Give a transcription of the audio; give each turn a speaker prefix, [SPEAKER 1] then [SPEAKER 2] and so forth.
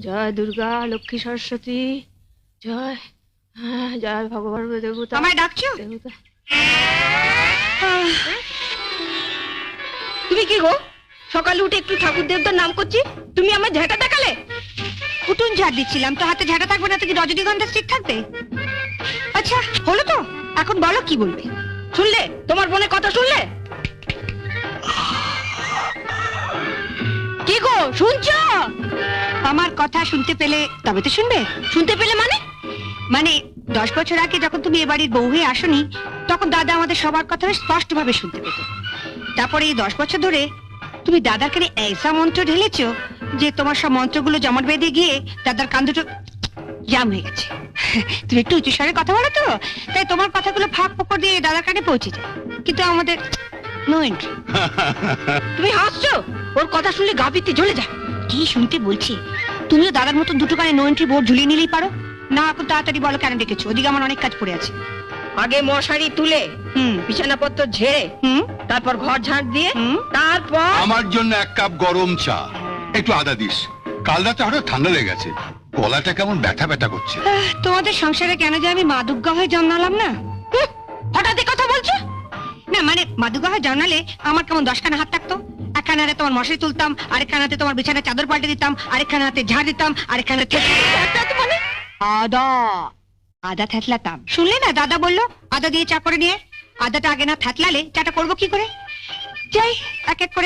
[SPEAKER 1] জয় দুর্গা লক্ষ্মী সরস্বতী, জয় জয় ভগবান দেবতা।
[SPEAKER 2] আমায় ডাকছো?
[SPEAKER 1] দেবতা।
[SPEAKER 2] তুমি কি গো, সকালে উঠে একটু ঠাকুর দেবতার নাম করছি, তুমি আমার ঝাঁটা দেখালে? উঠুন ঝাড় দিচ্ছিলাম, তো হাতে ঝাঁটা থাকবে না তো কি রজনীগন্ধা স্টিক থাকবে? আচ্ছা হলো তো, এখন বলো কি বলবে। শুনলে তোমার বোনের কথা শুনলে? কি গো শুনছো? আমার কথা শুনতে পেলে তবে তো শুনবে। শুনতে পেলে মানে? মানে 10 বছর আগে যখন তুমি এ বাড়ির বউ হয়ে আসনি, তখন দাদা আমাদের সবার কথা স্পষ্ট ভাবে শুনতে পেত। তারপরে এই 10 বছর ধরে তুমি দাদার কানে ऐसा মন্ত্র ঢেলেছো যে তোমার সব মন্ত্রগুলো জমাট বেঁধে গিয়ে দাদার কান দুটো জাম হয়ে গেছে। তুমি একটু উঁচু স্বরে কথা বলো তো, তাই তোমার কথাগুলো ফাঁক ফোকর দিয়ে দাদার কানে পৌঁছে যায়, কিন্তু আমাদের নো এন্ট্রি। তুমি হাসছো? ওর কথা শুনলে গা পিত্তে জ্বলে যায়। কি শুনতে বলছি? তুমিও দাদার মতো দুটো কানে নো এন্ট্রি বোর্ড ঝুলিয়ে নিলেই পারো না। এখন তাড়াতাড়ি বলো কেন ডেকেছো? ওদিকে আমার অনেক কাজ পড়ে আছে। আগে মশারি তুলে, বিছানাপত্র ঝেড়ে, তারপর ঘর ঝাড় দিয়ে, তারপর
[SPEAKER 3] আমার জন্য 1 কাপ গরম চা, একটু আদা দিস। কাল রাতে হঠাৎ ঠান্ডা লেগে গেছে, গলাটা কেমন ব্যথা ব্যথা করছে।
[SPEAKER 2] তোমাদের সংসারে কেন যে আমি মা দুর্গা হয়ে জন্মালাম না? হঠাৎ এই কথা বলছো? না মানে মা দুর্গা হয়ে জন্মালে আমার কেমন 10খানা হাত থাকতো। একখানা হাতে তোমার মশারি তুলতাম, আরেকখানা হাতে তোমার বিছানার চাদর পাল্টে দিতাম, আরেকখানা হাতে ঝাড় দিতাম, আরেকখানা হাতে মানে আদা আদা থেতলাতাম। শুনলে না দাদা বললো আদা দিয়ে চা করে নিয়ে। আদাটা আগে না থেতলালে চাটা করবো কি করে? যাই এক এক করে